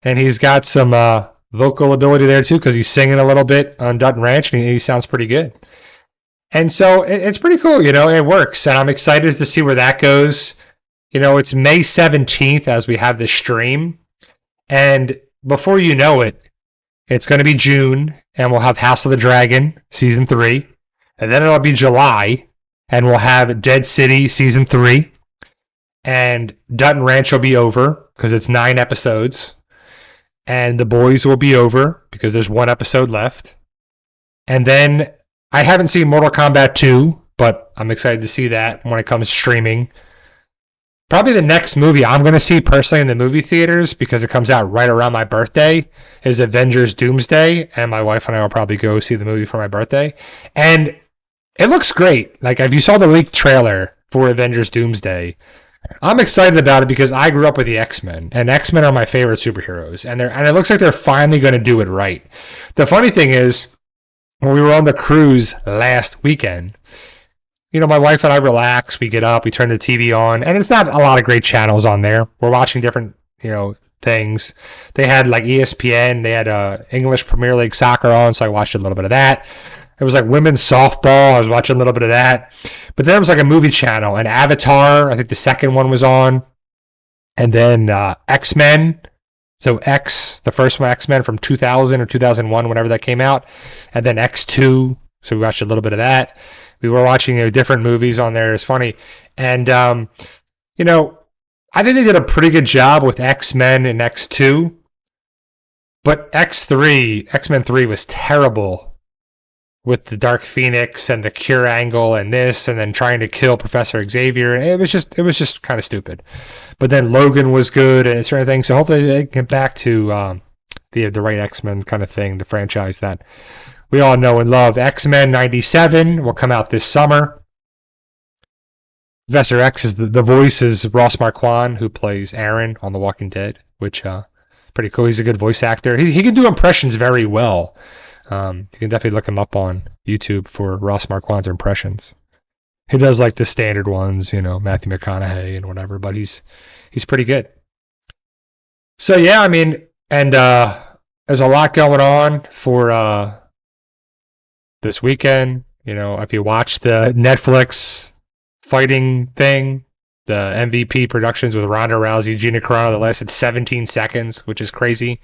and he's got some vocal ability there too, because he's singing a little bit on Dutton Ranch, and he sounds pretty good. And so it's pretty cool, it works, and I'm excited to see where that goes. It's May 17th as we have this stream, and before you know it, it's going to be June, and we'll have House of the Dragon Season 3, and then it'll be July, and we'll have Dead City Season 3, and Dutton Ranch will be over, because it's 9 episodes, and The Boys will be over, because there's 1 episode left, and then I haven't seen Mortal Kombat 2, but I'm excited to see that when it comes streaming. Probably the next movie I'm going to see personally in the movie theaters, because it comes out right around my birthday, is Avengers Doomsday, and my wife and I will probably go see the movie for my birthday. And it looks great. Like, if you saw the leaked trailer for Avengers Doomsday, I'm excited about it because I grew up with the X-Men, and X-Men are my favorite superheroes, and it looks like they're finally going to do it right. The funny thing is, when we were on the cruise last weekend, my wife and I relax, we get up, we turn the TV on, and it's not a lot of great channels on there. We're watching different, things. They had like ESPN, they had English Premier League soccer on, so I watched a little bit of that. It was like women's softball, I was watching a little bit of that. But then it was like a movie channel, and Avatar, I think the second one was on. And then X-Men. So the first one, X-Men from 2000 or 2001, whenever that came out. And then X2, so we watched a little bit of that. We were watching different movies on there. It's funny. And, I think they did a pretty good job with X-Men and X2. But X-Men 3 was terrible with the Dark Phoenix and the cure angle and this, and then trying to kill Professor Xavier. It was just kind of stupid. But then Logan was good and certain things. So hopefully they get back to the right X-Men kind of thing, the franchise that we all know and love. X-Men 97 will come out this summer. Professor X is the voice is Ross Marquand, who plays Aaron on The Walking Dead, which pretty cool. He's a good voice actor. He can do impressions very well. You can definitely look him up on YouTube for Ross Marquand's impressions. He does like the standard ones, Matthew McConaughey and whatever, but he's pretty good. So yeah, I mean, and there's a lot going on for this weekend. If you watch the Netflix fighting thing, the MVP Productions with Ronda Rousey, Gina Carano, that lasted 17 seconds, which is crazy.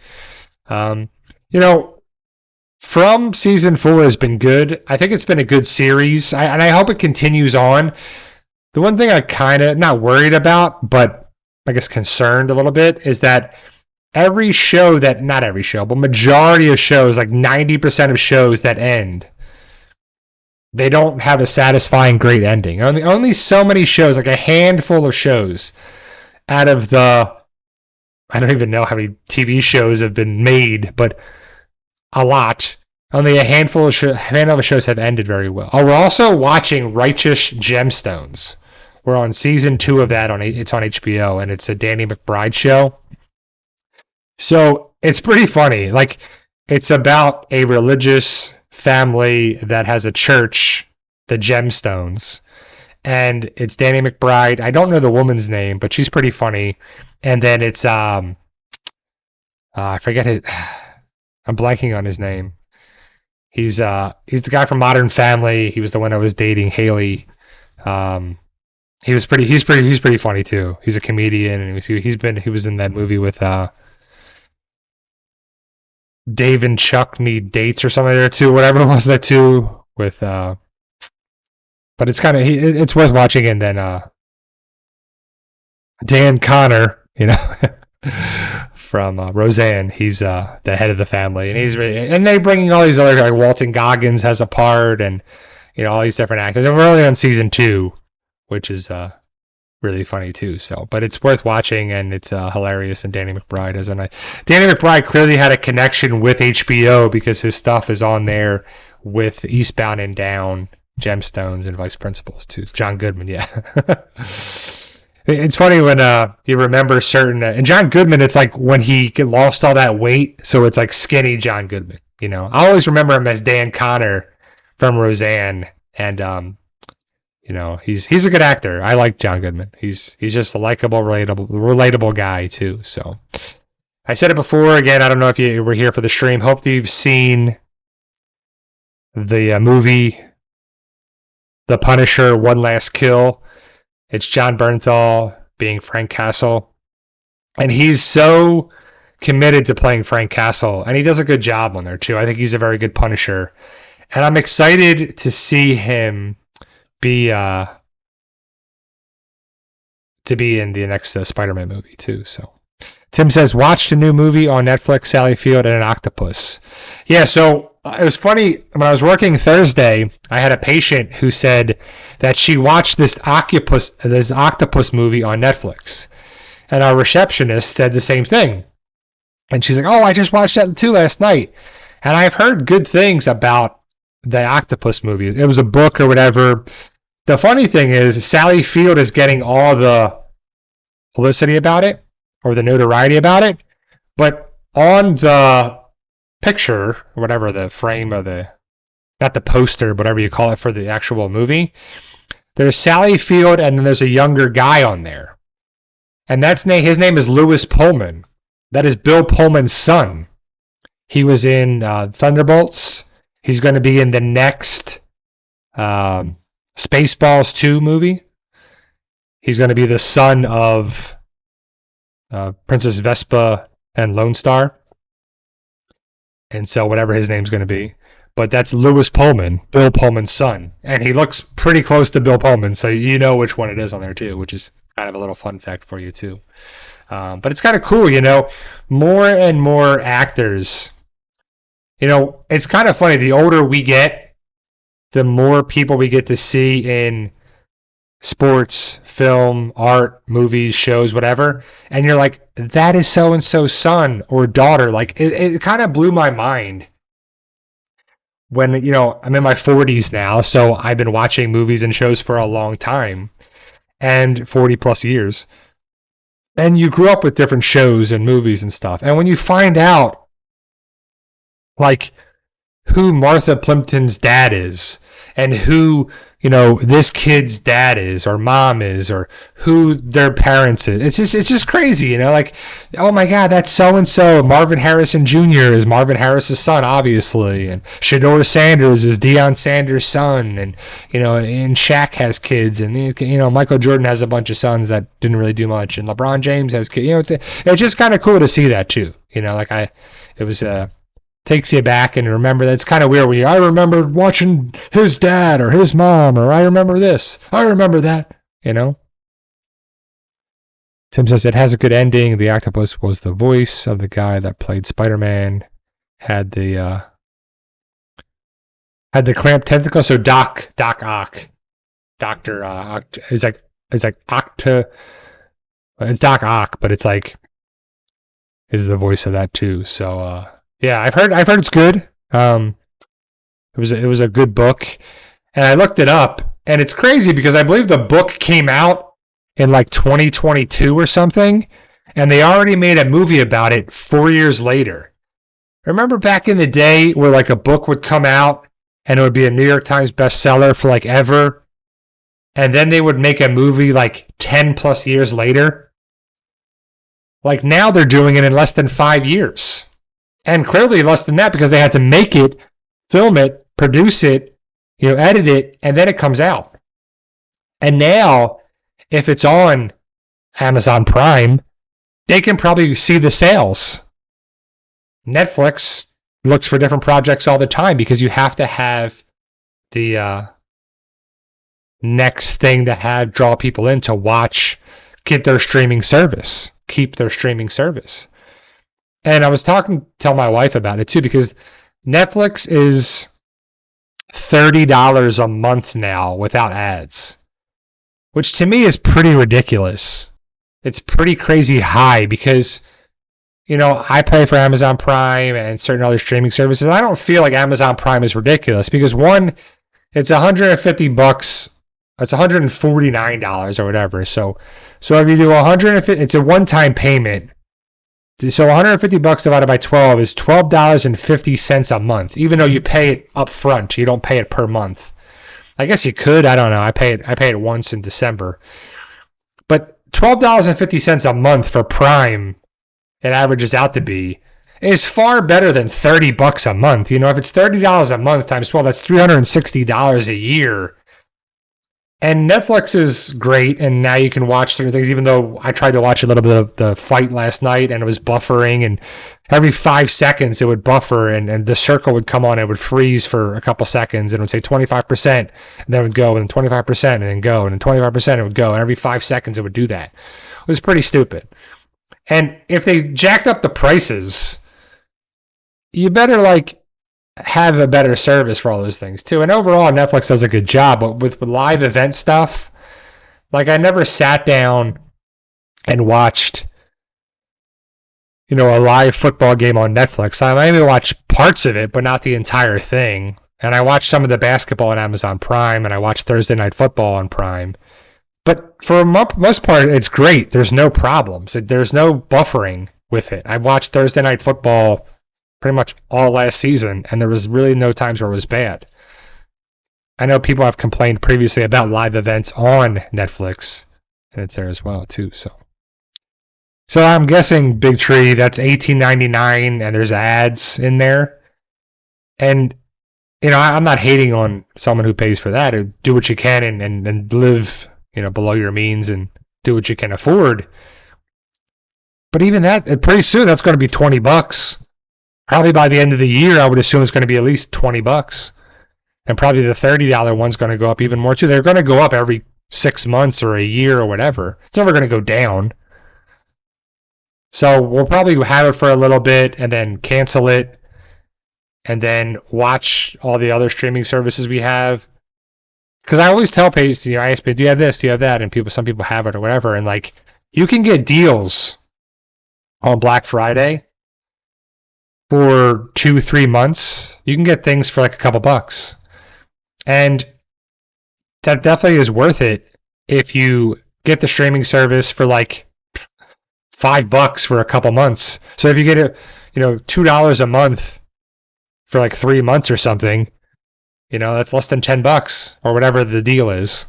From season 4 has been good. I think it's been a good series, and I hope it continues on. The one thing I kind of not worried about, but I guess concerned a little bit, is that not every show, but majority of shows, like 90% of shows that end, they don't have a satisfying, great ending. Only so many shows, like a handful of shows out of the, I don't even know how many TV shows have been made, but a lot. Only a handful of shows have ended very well. Oh, we're also watching Righteous Gemstones. We're on season 2 of that. It's on HBO, and it's a Danny McBride show. So it's pretty funny. Like, it's about a religious family that has a church, the Gemstones, and it's Danny McBride. I don't know the woman's name, but she's pretty funny. And then it's I forget his. I'm blanking on his name. He's the guy from Modern Family. He was the one that was dating Haley. He's pretty funny too. He's a comedian, and he was in that movie with Dave and Chuck Need Dates or something there too. Whatever it was that too with. But it's kind of it's worth watching. And then Dan Connor, from Roseanne, he's the head of the family, and and they bringing all these other, like Walton Goggins has a part, and all these different actors. And we're only on season 2, which is really funny too. So, but it's worth watching, and it's hilarious. And Danny McBride Danny McBride clearly had a connection with HBO because his stuff is on there with Eastbound and Down, Gemstones, and Vice Principals too. John Goodman, yeah. It's funny when you remember certain and John Goodman. It's like when he lost all that weight, so it's like skinny John Goodman. You know, I always remember him as Dan Connor from Roseanne, and you know, he's a good actor. I like John Goodman. He's just a likable, relatable guy too. So I said it before. Again, I don't know if you were here for the stream. Hope you've seen the movie The Punisher: One Last Kill. It's John Bernthal being Frank Castle, and he's so committed to playing Frank Castle, and he does a good job on there too. I think he's a very good Punisher, and I'm excited to see him be in the next Spider-Man movie too. So Tim says, watched a new movie on Netflix, Sally Field and an Octopus. Yeah, so it was funny, when I was working Thursday, I had a patient who said that she watched this octopus movie on Netflix, and our receptionist said the same thing, and she's like, oh, I just watched that too last night, and I've heard good things about the octopus movie. It was a book or whatever. The funny thing is, Sally Field is getting all the publicity about it, or the notoriety about it, but on the picture, or whatever, the frame of the, not the poster, whatever you call it for the actual movie, there's Sally Field and then there's a younger guy on there. And his name is Lewis Pullman. That is Bill Pullman's son. He was in Thunderbolts. He's going to be in the next Spaceballs 2 movie. He's going to be the son of Princess Vespa and Lone Star. And so whatever his name's going to be. But that's Lewis Pullman, Bill Pullman's son. And he looks pretty close to Bill Pullman, so you know which one it is on there too, which is kind of a little fun fact for you too. But it's kind of cool, you know. More and more actors. You know, it's kind of funny. The older we get, the more people we get to see in sports, film, art, movies, shows, whatever. And you're like, that is so-and-so's son or daughter. Like, it kind of blew my mind. When, you know, I'm in my 40s now, so I've been watching movies and shows for a long time, and 40 plus years. And you grew up with different shows and movies and stuff. And when you find out, like, who Martha Plimpton's dad is, and who, you know, this kid's dad is, or mom is, or who their parents is, it's just crazy, you know, like, oh my God, that's so-and-so. Marvin Harrison Jr. is Marvin Harris's son, obviously, and Shedeur Sanders is Deion Sanders' son, and, you know, and Shaq has kids, and, you know, Michael Jordan has a bunch of sons that didn't really do much, and LeBron James has kids. You know, it's just kind of cool to see that too, you know, like takes you back and remember that. It's kind of weird when I remember watching his dad or his mom, or I remember this, I remember that, you know. Tim says it has a good ending. The octopus was the voice of the guy that played Spider-Man. Had the clamped tentacle. So Doc Ock, Doctor is like Octa. It's Doc Ock, but it's like is the voice of that too. So yeah, I've heard it's good. It was a good book, and I looked it up, and it's crazy because I believe the book came out in like 2022 or something, and they already made a movie about it 4 years later. Remember back in the day where like a book would come out and it would be a New York Times bestseller for like ever, and then they would make a movie like 10 plus years later? Like now they're doing it in less than 5 years. And clearly less than that because they had to make it, film it, produce it, you know, edit it, and then it comes out. And now, if it's on Amazon Prime, they can probably see the sales. Netflix looks for different projects all the time because you have to have the next thing to draw people in to watch, keep their streaming service. And I was tell my wife about it too, because Netflix is $30 a month now without ads, which to me is pretty ridiculous. It's pretty crazy high because, you know, I pay for Amazon Prime and certain other streaming services. I don't feel like Amazon Prime is ridiculous because one, it's $150 It's $149 or whatever. So if you do 150, it's a one-time payment. So 150 bucks divided by 12 is $12.50 a month, even though you pay it up front. You don't pay it per month. I guess you could. I don't know. I pay it once in December. But $12.50 a month for Prime, it averages out to be, is far better than 30 bucks a month. You know, if it's $30 a month times 12, that's $360 a year. And Netflix is great, and now you can watch certain things, even though I tried to watch a little bit of the fight last night, and it was buffering, and every 5 seconds it would buffer, and the circle would come on, and it would freeze for a couple seconds, and it would say 25%, and then it would go, and then 25%, and then go, and then 25% it would go, and every 5 seconds it would do that. It was pretty stupid. And if they jacked up the prices, you better, like, have a better service for all those things too. And overall, Netflix does a good job, but with live event stuff, like I never sat down and watched, you know, a live football game on Netflix. I maybe watched parts of it, but not the entire thing. And I watched some of the basketball on Amazon Prime, and I watched Thursday Night Football on Prime. But for the most part, it's great. There's no problems. There's no buffering with it. I watched Thursday Night Football pretty much all last season, and there was really no times where it was bad. I know people have complained previously about live events on Netflix, and it's there as well too. So I'm guessing Big Tree, that's $18.99, and there's ads in there. And you know, I'm not hating on someone who pays for that. Do what you can and live, you know, below your means and do what you can afford. But even that, pretty soon that's going to be $20. Probably by the end of the year, I would assume it's going to be at least $20. And probably the $30 one's going to go up even more too. They're going to go up every 6 months or a year or whatever. It's never going to go down. So we'll probably have it for a little bit and then cancel it and then watch all the other streaming services we have. Because I always tell pages, you know, I ask people, do you have this, do you have that? And some people have it or whatever. And like, you can get deals on Black Friday for 2-3 months. You can get things for like a couple bucks. And that definitely is worth it if you get the streaming service for like $5 for a couple months. So if you get it, you know, $2 a month for like 3 months or something, you know, that's less than $10 or whatever the deal is.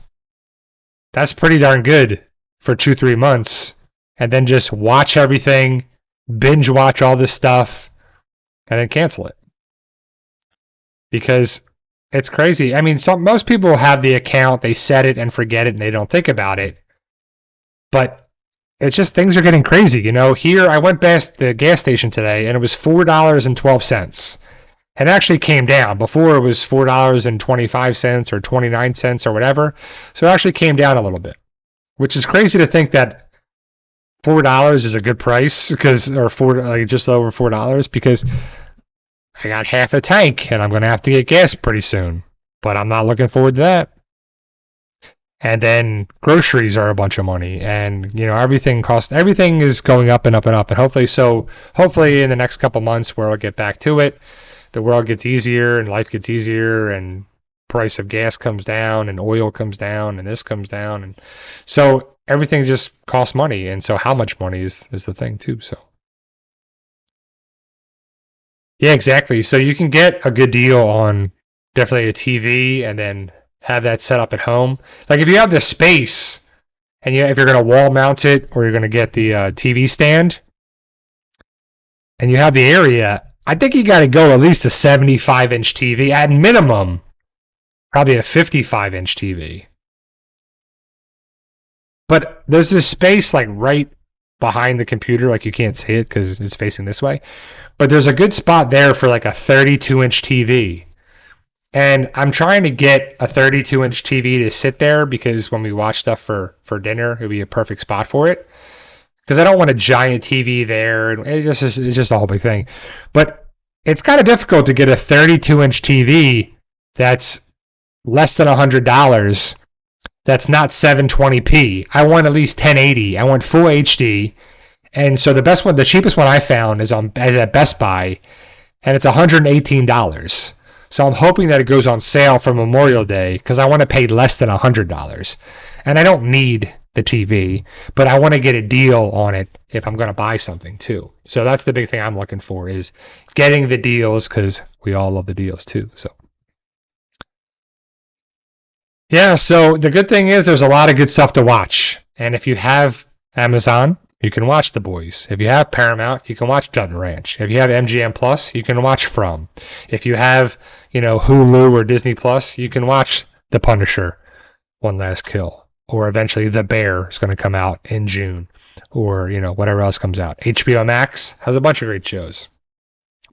That's pretty darn good for 2-3 months. And then just watch everything, binge watch all this stuff, and then cancel it. Because it's crazy. I mean, most people have the account, they set it and forget it, and they don't think about it. But it's just things are getting crazy. You know, here I went past the gas station today, and it was $4.12. And it actually came down. Before it was $4.25 or 29 cents or whatever. So it actually came down a little bit, which is crazy to think that $4 is a good price, just over $4, because I got half a tank and I'm going to have to get gas pretty soon. But I'm not looking forward to that. And then groceries are a bunch of money, and you know, everything is going up and up and up. And hopefully in the next couple months we'll get back to it. The world gets easier and life gets easier, and price of gas comes down and oil comes down and this comes down, and so everything just costs money. And so how much money is the thing too. So yeah, exactly. So you can get a good deal on definitely a TV and then have that set up at home. Like if you have the space and if you're going to wall mount it, or you're going to get the TV stand and you have the area, I think you got to go at least a 75-inch TV at minimum, probably a 55-inch TV. But there's this space like right behind the computer, like you can't see it because it's facing this way. But there's a good spot there for like a 32-inch TV. And I'm trying to get a 32-inch TV to sit there, because when we watch stuff for dinner, it would be a perfect spot for it. Because I don't want a giant TV there. It's just a whole big thing. But it's kind of difficult to get a 32-inch TV that's less than $100. That's not 720p. I want at least 1080. I want full HD. And so the cheapest one I found is at Best Buy, and it's $118. So I'm hoping that it goes on sale for Memorial Day because I want to pay less than $100. And I don't need the TV, but I want to get a deal on it if I'm going to buy something too. So that's the big thing I'm looking for, is getting the deals, because we all love the deals too. So yeah, so the good thing is there's a lot of good stuff to watch. And if you have Amazon, you can watch The Boys. If you have Paramount, you can watch Dutton Ranch. If you have MGM Plus, you can watch From. If you have, Hulu or Disney Plus, you can watch The Punisher, One Last Kill. Or eventually The Bear is going to come out in June. Or, whatever else comes out. HBO Max has a bunch of great shows.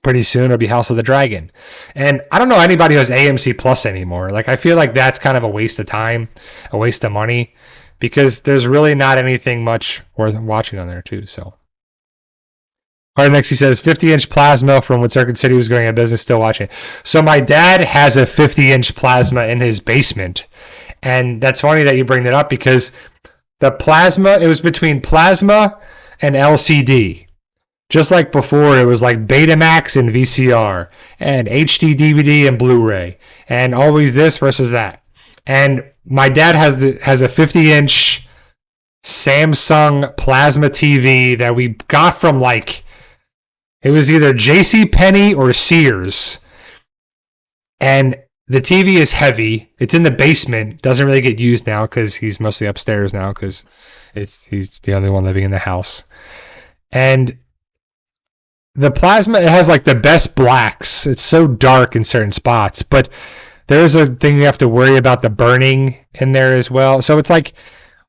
Pretty soon it'll be House of the Dragon. And I don't know anybody who has AMC Plus anymore. Like, I feel like that's kind of a waste of time, a waste of money, because there's really not anything much worth watching on there too. So, all right, next he says 50-inch plasma from when Circuit City was going out of business, still watching. So my dad has a 50-inch plasma in his basement. And that's funny that you bring that up, because the plasma, it was between plasma and LCD. Just like before, it was like Betamax and VCR, and HD DVD and Blu-ray, and always this versus that. And my dad has a 50-inch Samsung plasma TV that we got from, like, it was either JCPenney or Sears. And the TV is heavy. It's in the basement. Doesn't really get used now because he's mostly upstairs now because he's the only one living in the house. And the plasma, it has like the best blacks. It's so dark in certain spots, but there's a thing you have to worry about, the burning in there as well. So it's like,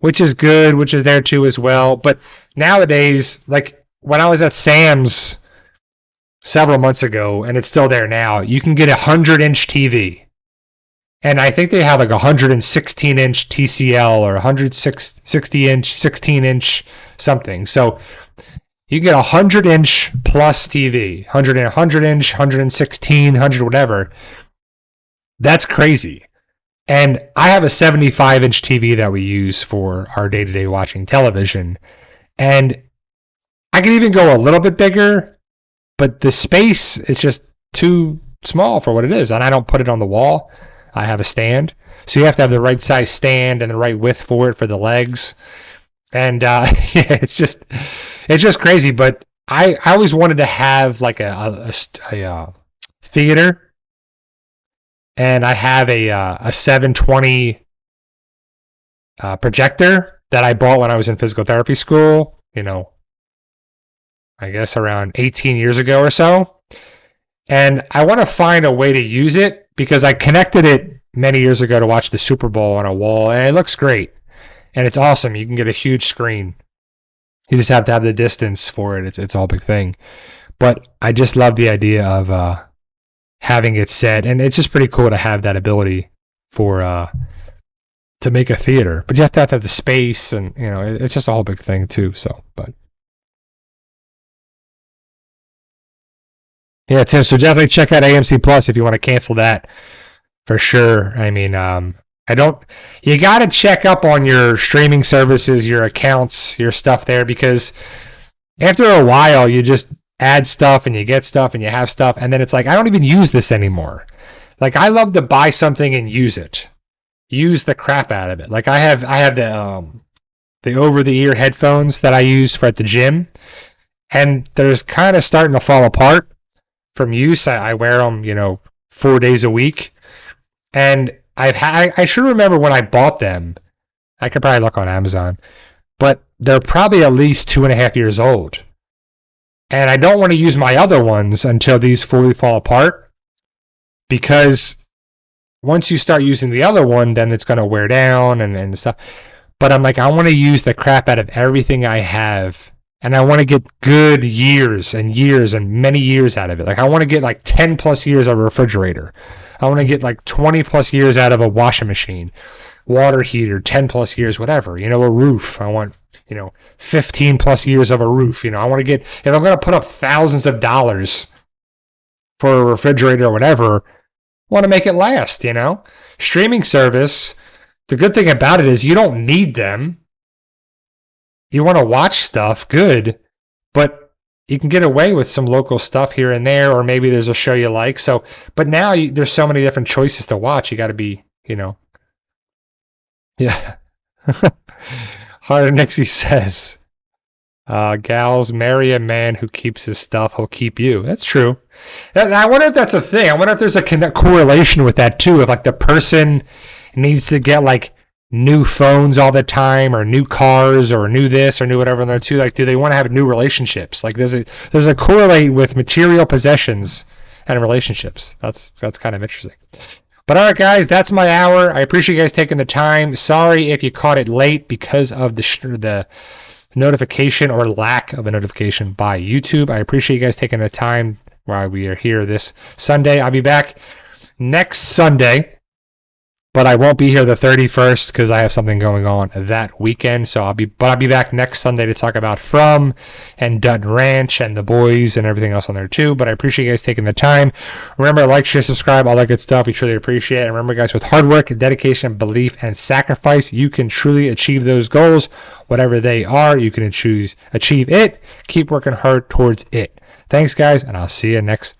which is good, which is there too as well. But nowadays, like when I was at Sam's several months ago, and it's still there now, you can get a 100-inch TV. And I think they have like a 116-inch TCL or 160-inch, 16-inch something. So you get a 100-inch plus TV, 100-inch, 116, 100 whatever. That's crazy. And I have a 75-inch TV that we use for our day-to-day watching television. And I can even go a little bit bigger, but the space is just too small for what it is. And I don't put it on the wall. I have a stand. So you have to have the right size stand and the right width for it for the legs. And yeah, it's just crazy. But I always wanted to have like a theater. And I have a 720 projector that I bought when I was in physical therapy school, I guess around 18 years ago or so. And I want to find a way to use it because I connected it many years ago to watch the Super Bowl on a wall, and it looks great. And it's awesome. You can get a huge screen. You just have to have the distance for it. It's all a big thing. But I just love the idea of having it set, and it's just pretty cool to have that ability for to make a theater. But you have to have the space, and it's just a whole big thing too. So, but yeah, Tim. So definitely check out AMC Plus if you want to cancel that for sure. I mean, you got to check up on your streaming services, your accounts, your stuff there, because after a while you just add stuff and you get stuff and you have stuff, and then it's like, I don't even use this anymore. Like, I love to buy something and use it, use the crap out of it. Like I have the over-the-ear headphones that I use for at the gym, and they're kind of starting to fall apart from use. I wear them 4 days a week, and I should remember when I bought them. I could probably look on Amazon, but they're probably at least 2.5 years old. And I don't want to use my other ones until these fully fall apart, because once you start using the other one, then it's going to wear down and stuff. But I'm like, I want to use the crap out of everything I have, and I want to get good years and years and many years out of it. Like, I want to get like 10 plus years of a refrigerator. I want to get like 20 plus years out of a washing machine, water heater, 10 plus years, whatever. A roof. I want 15 plus years of a roof. I want to get, if I'm going to put up thousands of dollars for a refrigerator or whatever, I want to make it last. Streaming service, the good thing about it is you don't need them. You want to watch stuff, good, but you can get away with some local stuff here and there, or maybe there's a show you like. So, but now there's so many different choices to watch. You got to be, yeah. Harder Nixie says, gals, marry a man who keeps his stuff, he'll keep you. That's true. I wonder if that's a thing. I wonder if there's a correlation with that too. If like the person needs to get like new phones all the time, or new cars, or new this, or new whatever, and they're too like, do they want to have new relationships? Like there's a correlate with material possessions and relationships. That's kind of interesting. But all right, guys, that's my hour. I appreciate you guys taking the time. Sorry if you caught it late because of the notification or lack of a notification by YouTube. I appreciate you guys taking the time while we are here this Sunday. I'll be back next Sunday, but I won't be here the 31st because I have something going on that weekend. So I'll be back next Sunday to talk about From and Dutton Ranch and the boys and everything else on there too. But I appreciate you guys taking the time. Remember, like, share, subscribe, all that good stuff. We truly appreciate it. And remember, guys, with hard work, dedication, belief, and sacrifice, you can truly achieve those goals. Whatever they are, you can achieve it. Keep working hard towards it. Thanks, guys, and I'll see you next